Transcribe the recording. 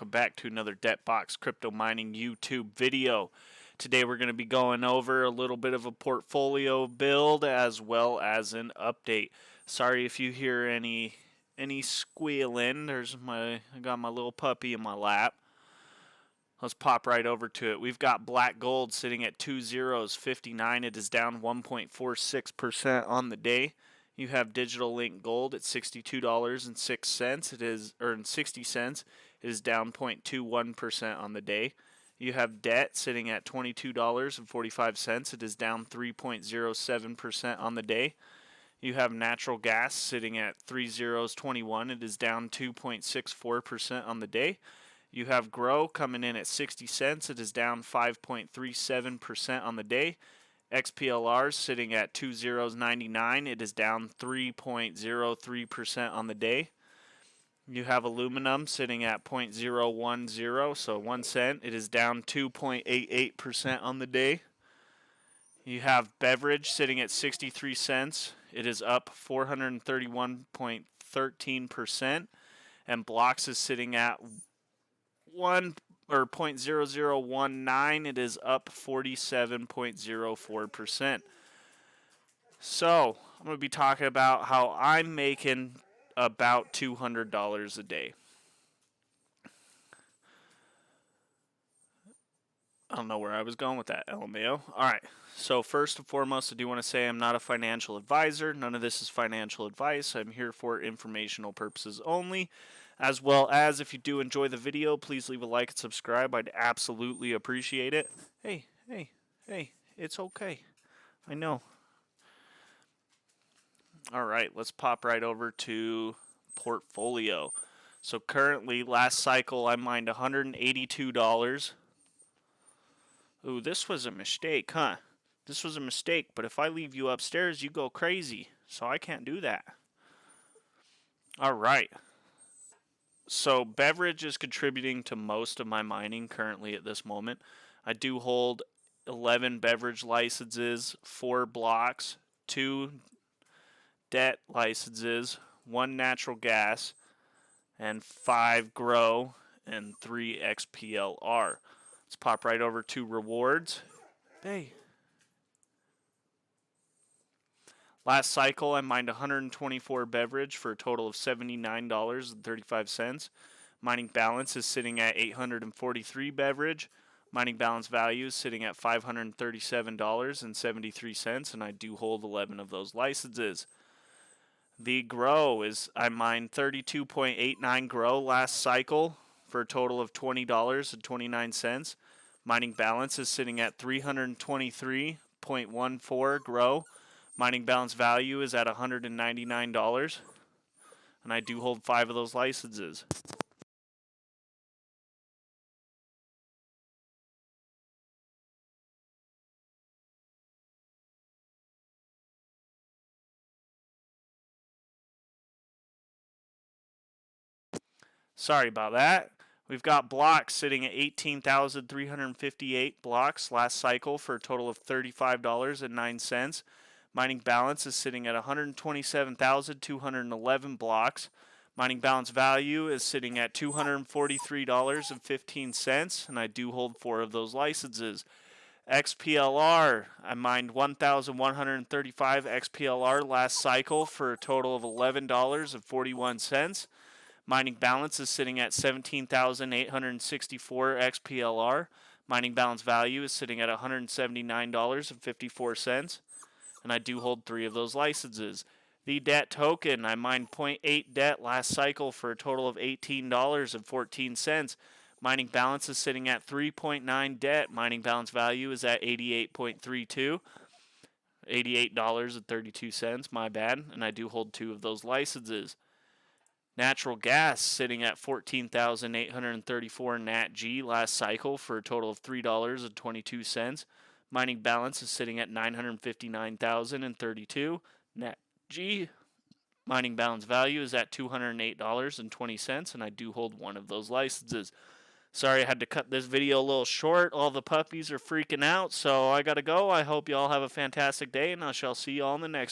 welcome back to another DebtBox Crypto Mining YouTube video. Today we're going to be going over a little bit of a portfolio build as well as an update. Sorry if you hear any squealing. I got my little puppy in my lap. Let's pop right over to it. We've got black gold sitting at 20.59. It is down 1.46% on the day. You have digital link gold at $62.06. It is earned 60 cents. It is down 0.21% on the day. You have debt sitting at $22.45. It is down 3.07% on the day. You have natural gas sitting at 3.21. It is down 2.64% on the day. You have Grow coming in at 60 cents. It is down 5.37% on the day. XPLR sitting at 2.99. It is down 3.03% on the day. You have aluminum sitting at 0.010, so 1 cent. It is down 2.88% on the day. You have beverage sitting at 63 cents. It is up 431.13%. And blocks is sitting at 0.0019. It is up 47.04%. So I'm going to be talking about how I'm making about $200 a day. I don't know where I was going with that, LMAO. All right. So first and foremost, I do want to say I'm not a financial advisor. None of this is financial advice. I'm here for informational purposes only. As well as, if you do enjoy the video, please leave a like and subscribe. I'd absolutely appreciate it. Hey, it's okay. I know. All right, let's pop right over to portfolio. So currently, last cycle, I mined $182. Ooh, this was a mistake, huh? This was a mistake, but if I leave you upstairs, you go crazy. So I can't do that. All right. So beverage is contributing to most of my mining currently at this moment. I do hold 11 beverage licenses, 4 blocks, 2 debt licenses, 1 natural gas, and 5 grow, and 3 XPLR. Let's pop right over to rewards. Hey. Last cycle, I mined 124 beverage for a total of $79.35. Mining balance is sitting at 843 beverage. Mining balance value is sitting at $537.73, and I do hold 11 of those licenses. The grow is, I mined 32.89 grow last cycle for a total of $20.29. Mining balance is sitting at 323.14 grow. Mining balance value is at $199, and I do hold 5 of those licenses. Sorry about that. We've got blocks sitting at 18,358 blocks last cycle for a total of $35.09. Mining balance is sitting at 127,211 blocks. Mining balance value is sitting at $243.15, and I do hold 4 of those licenses. XPLR, I mined 1,135 XPLR last cycle for a total of $11.41. Mining balance is sitting at 17,864 XPLR. Mining balance value is sitting at $179.54. And I do hold 3 of those licenses. The debt token, I mined 0.8 debt last cycle for a total of $18.14. Mining balance is sitting at 3.9 debt. Mining balance value is at $88.32. $88.32, my bad. And I do hold 2 of those licenses. Natural gas sitting at 14,834 Nat G last cycle for a total of $3.22. Mining balance is sitting at 959,032 Nat G. Mining balance value is at $208.20, and I do hold 1 of those licenses. Sorry I had to cut this video a little short. All the puppies are freaking out, so I gotta go. I hope you all have a fantastic day, and I shall see you all in the next